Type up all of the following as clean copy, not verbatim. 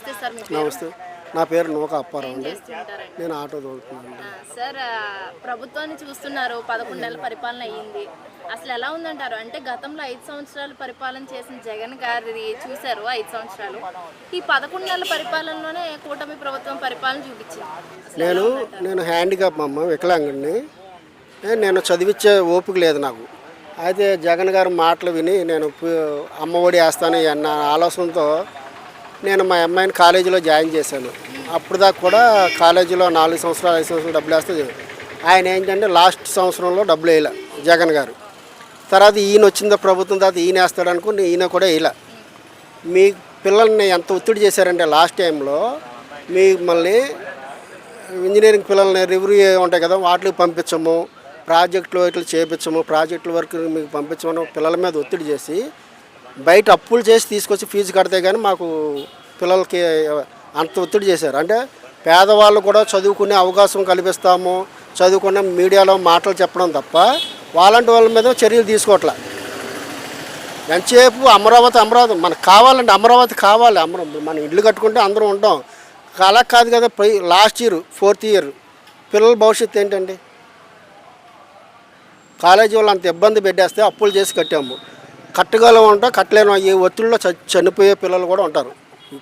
నమస్తే సార్, మీ పేరు? నమస్తే. నా పేరు నూక అప్పారావు ఏం అండి. చేస్తుంటారండి? నేను ఆటో తోలుతున్నాను. సార్, ప్రభుత్వాన్ని చూస్తున్నారు, 11 నెలల పరిపాలన అయ్యింది. అసలు ఎలా ఉందంటారు? అంటే గతంలో 5 సంవత్సరాలు పరిపాలన చేసిన జగన్ గారిది చూశారు 5 సంవత్సరాలు. ఈ 11 నెలల పరిపాలనలోనే కూటమి ప్రభుత్వం పరిపాలన చూపించింది. అసలు ఎలా ఉందంటారు? నేను హ్యాండిక్యాప్ వికలాంగుడిని. నేను చదివించే ఓపిక లేదు నాకు. అయితే జగన్ గారి మాటలు విని నేను అమ్మఒడి వేస్తాను అన్న ఆలోచనతో నేను మా అమ్మాయిని కాలేజీలో జాయిన్ చేశాను. అప్పుడు దాకా కూడా కాలేజీలో 4 సంవత్సరాలు 5 సంవత్సరాలు డబ్బులు వేస్తే ఆయన ఏంటంటే లాస్ట్ సంవత్సరంలో డబ్బులు వేయలే జగన్ గారు. తర్వాత ఈయన వచ్చిందో ప్రభుత్వం తర్వాత ఈయన వేస్తాడు అనుకుని ఈయన కూడా వేయలే. మీ పిల్లల్ని ఎంత ఒత్తిడి చేశారంటే లాస్ట్ టైంలో మళ్ళీ ఇంజనీరింగ్ పిల్లల్ని రివ్యూ ఉంటాయి కదా, వాటికి పంపించము, ప్రాజెక్టులు ఇట్లా చేయించము, ప్రాజెక్టుల వరకు మీకు పంపించమని పిల్లల మీద ఒత్తిడి చేసి బయట అప్పులు చేసి తీసుకొచ్చి ఫీజు కడితే కానీ మాకు పిల్లలకి అంత ఒత్తిడి చేశారు. అంటే పేదవాళ్ళు కూడా చదువుకునే అవకాశం కల్పిస్తాము, చదువుకున్న మీడియాలో మాటలు చెప్పడం తప్ప వాళ్ళంటి వాళ్ళ మీద చర్యలు తీసుకోవట్లే. ఎంతసేపు అమరావతి మనకు కావాలంటే అమరావతి కావాలి, మనం ఇల్లు కట్టుకుంటే అందరం ఉంటాం. అలా కాదు కదా. లాస్ట్ ఇయర్ 4th ఇయర్ పిల్లల భవిష్యత్తు ఏంటండి? కాలేజీ వాళ్ళు అంత ఇబ్బంది పెట్టేస్తే అప్పులు చేసి కట్టాము. కట్టగలం ఉంటాం, కట్టలేను. ఈ ఒత్తిడిలో చనిపోయే పిల్లలు కూడా ఉంటారు.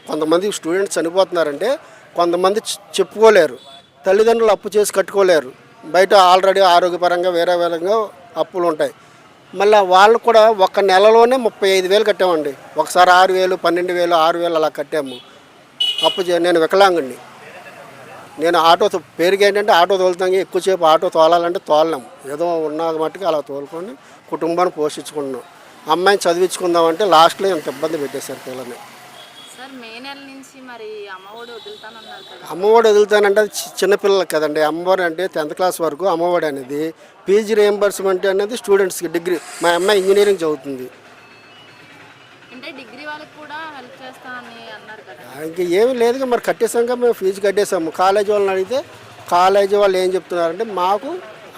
కొంతమంది స్టూడెంట్స్ చనిపోతున్నారంటే కొంతమంది చెప్పుకోలేరు, తల్లిదండ్రులు అప్పు చేసి కట్టుకోలేరు. బయట ఆల్రెడీ ఆరోగ్యపరంగా వేరే విధంగా అప్పులు ఉంటాయి. మళ్ళీ వాళ్ళు కూడా ఒక నెలలోనే 35,000 కట్టామండి. ఒకసారి 6,000, 12,000, 6,000 అలా కట్టాము అప్పు. నేను వికలాంగుడిని. నేను ఆటో పేరుకి ఏంటంటే ఆటో తోలుతాం. ఎక్కువసేపు ఆటో తోలాలంటే తోలలేము. ఏదో ఉన్నది మట్టుకు అలా తోలుకొని కుటుంబాన్ని పోషించుకుంటున్నాం. అమ్మాయిని చదివించుకుందామంటే లాస్ట్లో ఇంత ఇబ్బంది పెట్టేశారు పిల్లల్ని. సార్, మే నెల నుంచి మరి అమ్మఒడి వదులుతానన్నారు కదా? అమ్మఒడి వదులుతానంటే అది చిన్నపిల్లలకి కదండి. అమ్మఒడి అంటే 10th క్లాస్ వరకు అమ్మఒడి అనేది. పీజీ రియంబర్స్మెంట్ అనేది స్టూడెంట్స్కి. డిగ్రీ మా అమ్మాయి ఇంజనీరింగ్ చదువుతుంది. అంటే డిగ్రీ వాళ్ళకి కూడా హెల్ప్ చేస్తానని అన్నారు కదా? ఇంకా ఏమీ లేదుగా, మరి కట్టేసాక మేము ఫీజు కట్టేసాము. కాలేజీ వాళ్ళని అడిగితే కాలేజీ వాళ్ళు ఏం చెప్తున్నారంటే మాకు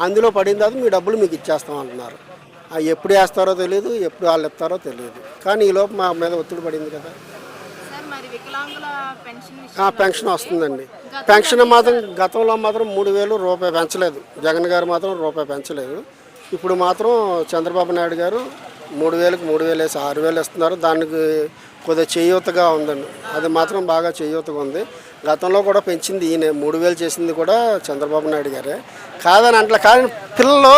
అందులో పడిన తర్వాత మీ డబ్బులు మీకు ఇచ్చేస్తాం అంటున్నారు. ఎప్పుడు వేస్తారో తెలియదు, ఎప్పుడు వాళ్ళు ఇస్తారో తెలియదు. కానీ ఈలోపు మా మీద ఒత్తిడి పడింది కదా. సార్, మరి వికలాంగుల పెన్షన్ పెన్షన్ వస్తుందండి. పెన్షన్ మాత్రం గతంలో మాత్రం 3,000 రూపాయి పెంచలేదు. జగన్ గారు మాత్రం రూపాయి పెంచలేదు. ఇప్పుడు మాత్రం చంద్రబాబు నాయుడు గారు 3,000కి 3,000 వేసి 6,000 ఇస్తున్నారు. దానికి కొద్దిగా చేయూతగా ఉందండి. అది మాత్రం బాగా చేయూతగా ఉంది. గతంలో కూడా పెంచింది ఈయన. 3,000 చేసింది కూడా చంద్రబాబు నాయుడు గారే. కాదని అంటలే. కానీ పిల్లలు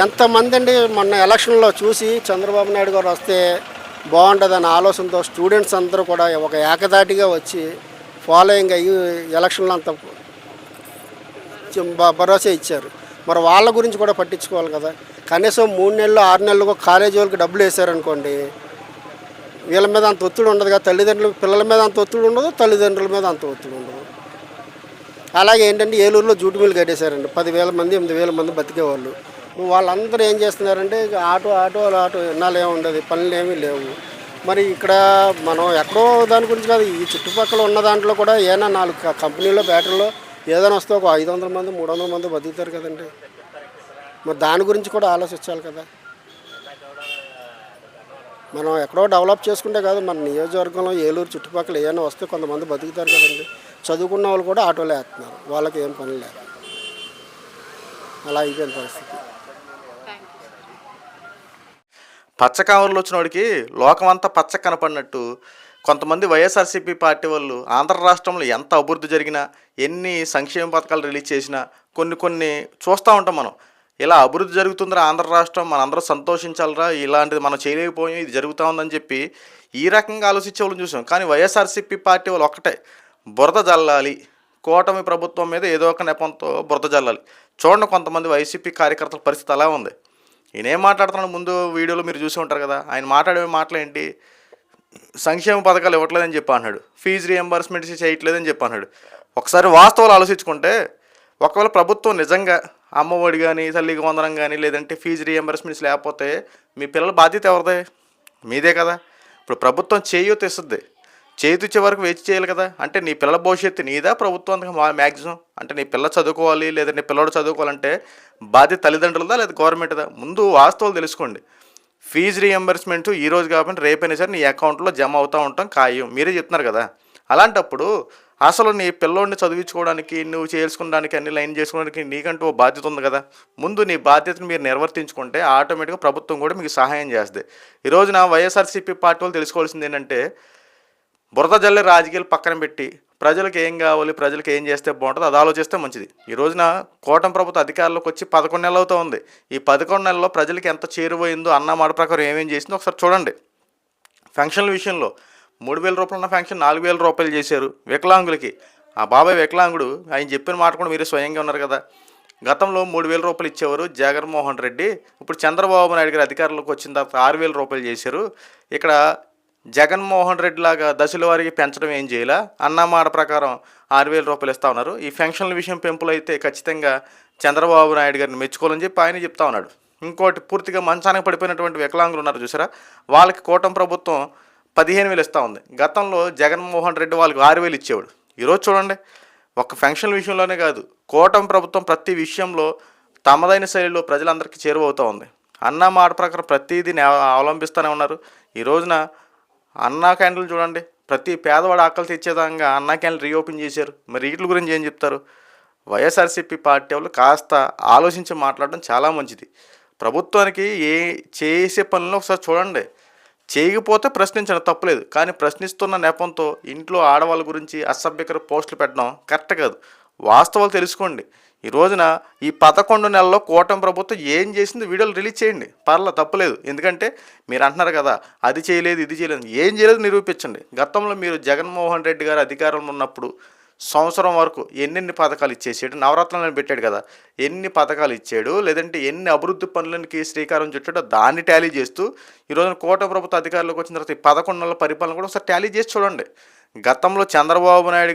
ఎంతమంది అండి మొన్న ఎలక్షన్లో చూసి చంద్రబాబు నాయుడు గారు వస్తే బాగుంటుందన్న ఆలోచనతో స్టూడెంట్స్ అందరూ కూడా ఒక ఏకదాటిగా వచ్చి ఫాలోయింగ్ అయ్యి ఎలక్షన్లో అంత భరోసా ఇచ్చారు. మరి వాళ్ళ గురించి కూడా పట్టించుకోవాలి కదా. కనీసం 3 నెలలు 6 నెలలకు కాలేజీ వాళ్ళకి డబ్బులు వేసారనుకోండి, వీళ్ళ మీద అంత ఒత్తిడి ఉండదు కదా. తల్లిదండ్రులు పిల్లల మీద అంత ఒత్తిడి ఉండదు, తల్లిదండ్రుల మీద అంత ఒత్తిడి ఉండదు. అలాగే ఏంటంటే ఏలూరులో జూటు మిల్లు కట్టేశారండి. 10,000 మంది 8,000 మంది బతికేవాళ్ళు. వాళ్ళందరూ ఏం చేస్తున్నారంటే ఆటో ఎన్నాళ్ళు ఏమి ఉండదు, పనులు ఏమీ లేవు. మరి ఇక్కడ మనం ఎక్కడో దాని గురించి కాదు, ఈ చుట్టుపక్కల ఉన్న దాంట్లో కూడా ఏదైనా 4 కంపెనీలో బ్యాటరీలో ఏదైనా వస్తే ఒక 500 మంది 300 మంది బతుకుతారు కదండి. మరి దాని గురించి కూడా ఆలోచించాలి కదా. మనం ఎక్కడో డెవలప్ చేసుకుంటే కాదు, మన నియోజకవర్గంలో ఏలూరు చుట్టుపక్కల ఏమైనా వస్తే కొంతమంది బతుకుతారు కదండి. చదువుకున్న వాళ్ళు కూడా ఆటోలో వేస్తున్నారు, వాళ్ళకి ఏం పని లేదు. అలా అయిపోయిన పరిస్థితి. పచ్చకావర్లు వచ్చిన వాడికి లోకమంతా పచ్చ కనపడినట్టు కొంతమంది వైఎస్ఆర్సీపీ పార్టీ వాళ్ళు ఆంధ్ర రాష్ట్రంలో ఎంత అభివృద్ధి జరిగినా, ఎన్ని సంక్షేమ పథకాలు రిలీజ్ చేసినా కొన్ని చూస్తూ ఉంటాం మనం. ఇలా అభివృద్ధి జరుగుతుందిరా ఆంధ్ర రాష్ట్రం, మనందరూ సంతోషించాలరా, ఇలాంటిది మనం చేయలేకపోయాం, ఇది జరుగుతూ ఉందని చెప్పి ఈ రకంగా ఆలోచించే వాళ్ళని చూసాం. కానీ వైఎస్ఆర్సీపీ పార్టీ వాళ్ళు ఒక్కటే, బురద జల్లాలి, కూటమి ప్రభుత్వం మీద ఏదో ఒక నెపంతో బురద జల్లాలి. చూడండి కొంతమంది వైసీపీ కార్యకర్తల పరిస్థితి అలా ఉంది. ఈయనేం మాట్లాడుతున్నాడు, ముందు వీడియోలో మీరు చూసి ఉంటారు కదా. ఆయన మాట్లాడే మాటలు ఏంటి? సంక్షేమ పథకాలు ఇవ్వట్లేదని చెప్పి అన్నాడు, ఫీజు రియంబర్స్మెంట్ చేయట్లేదని చెప్పి అన్నాడు. ఒకసారి వాస్తవాలు ఆలోచించుకుంటే, ఒకవేళ ప్రభుత్వం నిజంగా అమ్మఒడి కానీ, తల్లికి వందనం కానీ, లేదంటే ఫీజు రియంబర్స్మెంట్స్ లేకపోతే మీ పిల్లల బాధ్యత ఎవరిదే? మీదే కదా. ఇప్పుడు ప్రభుత్వం చేయూత ఇస్తుంది, చేతిచ్చే వరకు వేచి చేయాలి కదా. అంటే నీ పిల్లల భవిష్యత్తు నీదా, ప్రభుత్వానికి మ్యాక్సిమం? అంటే నీ పిల్ల చదువుకోవాలి లేదా నీ పిల్లడు చదువుకోవాలంటే బాధ్యత తల్లిదండ్రులదా లేదా గవర్నమెంట్దా? ముందు వాస్తవాలు తెలుసుకోండి. ఫీజు రీఎంబర్స్మెంట్ ఈరోజు కాబట్టి రేపైనా సరే నీ అకౌంట్లో జమ అవుతూ ఉంటాం ఖాయం, మీరే చెప్తున్నారు కదా. అలాంటప్పుడు అసలు నీ పిల్లోడిని చదివించుకోవడానికి నువ్వు చేసుకోవడానికి అన్ని లైన్ చేసుకోవడానికి నీకంటూ ఓ బాధ్యత ఉంది కదా. ముందు నీ బాధ్యతను మీరు నిర్వర్తించుకుంటే ఆటోమేటిక్గా ప్రభుత్వం కూడా మీకు సహాయం చేస్తుంది. ఈ రోజున వైఎస్ఆర్సీపీ పార్టీ వాళ్ళు తెలుసుకోవాల్సింది ఏంటంటే, బురద జల్లే రాజకీయాలు పక్కన పెట్టి ప్రజలకు ఏం కావాలి, ప్రజలకు ఏం చేస్తే బాగుంటుందో అది ఆలోచిస్తే మంచిది. ఈ రోజున కూటమి ప్రభుత్వ అధికారంలోకి వచ్చి 11 నెలలు అవుతూ ఉంది. ఈ 11 నెలల్లో ప్రజలకి ఎంత చేరువైందో అన్న మాట ప్రకారం ఏమేం చేసిందో ఒకసారి చూడండి. పెన్షన్ల విషయంలో 3,000 రూపాయలు ఉన్న పెన్షన్ 4,000 రూపాయలు చేశారు వికలాంగులకి. ఆ బాబాయ్ వికలాంగుడు, ఆయన చెప్పిన మాట కూడా మీరే స్వయంగా ఉన్నారు కదా. గతంలో 3,000 రూపాయలు ఇచ్చేవారు జగన్మోహన్ రెడ్డి. ఇప్పుడు చంద్రబాబు నాయుడు గారి అధికారంలోకి వచ్చిన తర్వాత 6,000 రూపాయలు చేశారు. ఇక్కడ జగన్మోహన్ రెడ్డి లాగా దశల వారికి పెంచడం ఏం చేయాల, అన్నమాట ప్రకారం 6,000 రూపాయలు ఇస్తా ఉన్నారు. ఈ పెన్షన్ల విషయం పెంపులు అయితే ఖచ్చితంగా చంద్రబాబు నాయుడు గారిని మెచ్చుకోవాలని చెప్పి ఆయన చెప్తా ఉన్నాడు. ఇంకోటి, పూర్తిగా మంచానికి పడిపోయినటువంటి వికలాంగులు ఉన్నారు చూసారా, వాళ్ళకి కూటమి ప్రభుత్వం 15,000 ఇస్తూ ఉంది. గతంలో జగన్మోహన్ రెడ్డి వాళ్ళకి 6,000 ఇచ్చేవాడు. ఈరోజు చూడండి, ఒక్క పెన్షన్ల విషయంలోనే కాదు, కూటమి ప్రభుత్వం ప్రతి విషయంలో తమదైన శైలిలో ప్రజలందరికీ చేరువవుతూ ఉంది. అన్న మాట ప్రకారం ప్రతిదీ అవలంబిస్తూనే ఉన్నారు. ఈ రోజున అన్నా క్యాంటీన్లు చూడండి, ప్రతి పేదవాడు ఆకలి తెచ్చేదాకా అన్నా క్యాంటీన్లు రీఓపెన్ చేశారు. మరి వీటి గురించి ఏం చెప్తారు? వైఎస్ఆర్సీపీ పార్టీ వాళ్ళు కాస్త ఆలోచించి మాట్లాడడం చాలా మంచిది. ప్రభుత్వానికి చేసే పనులను ఒకసారి చూడండి. చేయకపోతే ప్రశ్నించడం తప్పులేదు, కానీ ప్రశ్నిస్తున్న నెపంతో ఇంట్లో ఆడవాళ్ళ గురించి అసభ్యకర పోస్టులు పెట్టడం కరెక్ట్ కాదు. వాస్తవాలు తెలుసుకోండి. ఈ రోజున ఈ 11 నెలల్లో కూటమి ప్రభుత్వం ఏం చేసింది వీడియోలు రిలీజ్ చేయండి, పర్లా తప్పులేదు. ఎందుకంటే మీరు అంటున్నారు కదా అది చేయలేదు ఇది చేయలేదు, ఏం చేయలేదు నిరూపించండి. గతంలో మీరు జగన్మోహన్ రెడ్డి గారు అధికారంలో ఉన్నప్పుడు సంవత్సరం వరకు ఎన్నెన్ని పథకాలు ఇచ్చేసాడు, నవరత్నాలను పెట్టాడు కదా, ఎన్ని పథకాలు ఇచ్చాడు, లేదంటే ఎన్ని అభివృద్ధి పనులకి శ్రీకారం చుట్టాడో దాన్ని టాలీ చేస్తూ ఈరోజు కూటమి ప్రభుత్వ అధికారంలోకి వచ్చిన తర్వాత ఈ 11 నెలల పరిపాలన కూడా ఒకసారి టాలీ చేసి చూడండి. గతంలో చంద్రబాబు నాయుడు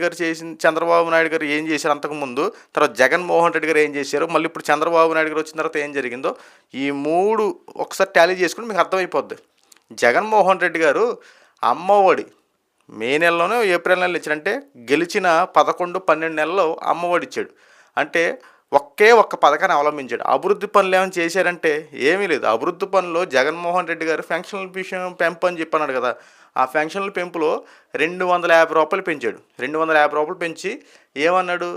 గారు ఏం చేశారు అంతకుముందు, తర్వాత జగన్మోహన్ రెడ్డి గారు ఏం చేశారు, మళ్ళీ ఇప్పుడు చంద్రబాబు నాయుడు గారు వచ్చిన తర్వాత ఏం జరిగిందో ఈ 3 ఒకసారి టాలీ చేసుకుని మీకు అర్థమైపోద్ది. జగన్మోహన్ రెడ్డి గారు అమ్మఒడి మే నెలలోనే ఏప్రిల్ నెలలో ఇచ్చాడంటే గెలిచిన 11-12 నెలల్లో అమ్మఒడి ఇచ్చాడు. అంటే ఒక్క పథకాన్ని అవలంబించాడు. అభివృద్ధి పనులు ఏమైనా చేశారంటే ఏమీ లేదు. అభివృద్ధి పనుల్లో జగన్మోహన్ రెడ్డి గారు పెన్షన్ల విషయం పెంపు అని చెప్పన్నాడు కదా, ఆ పెన్షన్ల పెంపులో 250 రూపాయలు పెంచాడు. 250 రూపాయలు పెంచి ఏమన్నాడు,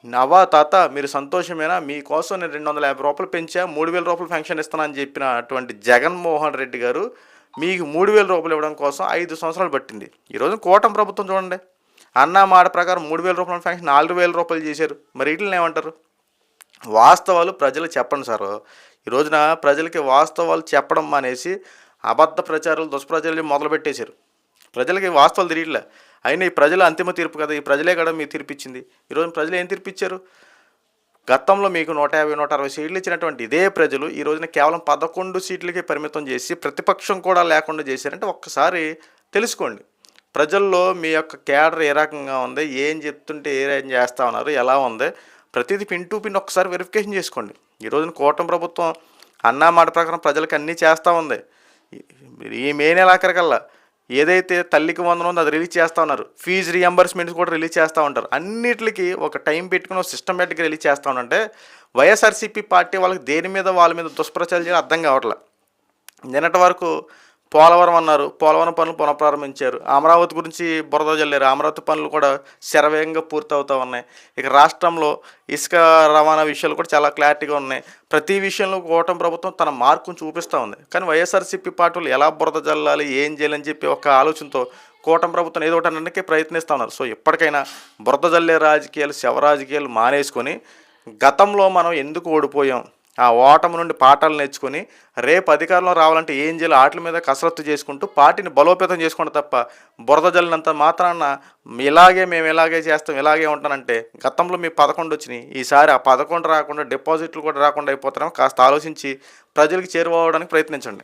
నవా తాత మీరు సంతోషమేనా, మీకోసం నేను 250 రూపాయలు పెంచా, 3,000 రూపాయలు పెన్షన్ ఇస్తానని చెప్పినటువంటి జగన్మోహన్ రెడ్డి గారు మీకు 3,000 రూపాయలు ఇవ్వడం కోసం 5 సంవత్సరాలు పట్టింది. ఈరోజు కూటమి ప్రభుత్వం చూడండి, అన్న మాట ప్రకారం 3,000 రూపాయల పెన్షన్ 4,000 రూపాయలు చేశారు. మరి వీటిని ఏమంటారు? వాస్తవాలు ప్రజలకు చెప్పండి సార్. ఈ రోజున ప్రజలకి వాస్తవాలు చెప్పడం మానేసి అబద్ధ ప్రచారాలు దుష్ప్రచారాలు మొదలుపెట్టేశారు. ప్రజలకి వాస్తవాలు తెలియట్లే. అయినా ఈ ప్రజల అంతిమ తీర్పు కదా, ఈ ప్రజలే కదా మీ తీర్పు ఇచ్చింది. ఈరోజు ప్రజలు ఏం తీర్పు ఇచ్చారు? గతంలో మీకు 150-160 సీట్లు ఇచ్చినటువంటి ఇదే ప్రజలు ఈ రోజున కేవలం 11 సీట్లకే పరిమితం చేసి ప్రతిపక్షం కూడా లేకుండా చేశారంటే ఒక్కసారి తెలుసుకోండి. ప్రజల్లో మీ యొక్క కేడర్ ఏ రకంగా ఉంది, ఏం చెప్తుంటే ఏం చేస్తూ ఉన్నారు, ఎలా ఉంది, ప్రతిదీ పిన్ టు పిన్ ఒకసారి వెరిఫికేషన్ చేసుకోండి. ఈ రోజున కూటమి ప్రభుత్వం అన్నా మాట ప్రకారం ప్రజలకు అన్నీ చేస్తూ ఉంది. ఈ మే నెల ఆఖరికల్లా ఏదైతే తల్లికి వందనం ఉందో అది రిలీజ్ చేస్తూ ఉన్నారు. ఫీజు రియంబర్స్మెంట్స్ కూడా రిలీజ్ చేస్తూ ఉంటారు. అన్నిటికీ ఒక టైం పెట్టుకుని ఒక సిస్టమేటిక్గా రిలీజ్ చేస్తూ ఉంటే వైఎస్ఆర్సీపీ పార్టీ వాళ్ళకి దేని మీద వాళ్ళ మీద దుష్ప్రచారం చేయాలి అర్థం కావట్లే. నిన్నటి వరకు పోలవరం అన్నారు, పోలవరం పనులు పునఃప్రారంభించారు. అమరావతి గురించి బురద జల్లారు, అమరావతి పనులు కూడా శరవేగంగా పూర్తవుతూ ఉన్నాయి. ఇక రాష్ట్రంలో ఇసుక రవాణా విషయాలు కూడా చాలా క్లారిటీగా ఉన్నాయి. ప్రతి విషయంలో కూటమి ప్రభుత్వం తన మార్కును చూపిస్తూ ఉంది. కానీ వైఎస్ఆర్సీపీ పార్టీలు ఎలా బురద జల్లాలి, ఏం చేయాలని చెప్పి ఒక ఆలోచనతో కూటమి ప్రభుత్వం ఏదో ఒకటి అనడానికి ప్రయత్నిస్తూ ఉన్నారు. సో ఎప్పటికైనా బురద జల్లే రాజకీయాలు, శవ రాజకీయాలు మానేసుకొని గతంలో మనం ఎందుకు ఓడిపోయాం, ఆ ఓటమి నుండి పాఠాలు నేర్చుకొని రేపు అధికారంలో రావాలంటే ఏం చేయాలి వాటి మీద కసరత్తు చేసుకుంటూ పార్టీని బలోపేతం చేసుకుంటే తప్ప బురద జల్లినంత మాత్రాన మేము ఇలాగే చేస్తాం ఇలాగే ఉంటానంటే గతంలో మీ 11 వచ్చినాయి, ఈసారి ఆ 11 రాకుండా డిపాజిట్లు కూడా రాకుండా అయిపోతారేమో. కాస్త ఆలోచించి ప్రజలకు చేరువవడానికి ప్రయత్నించండి.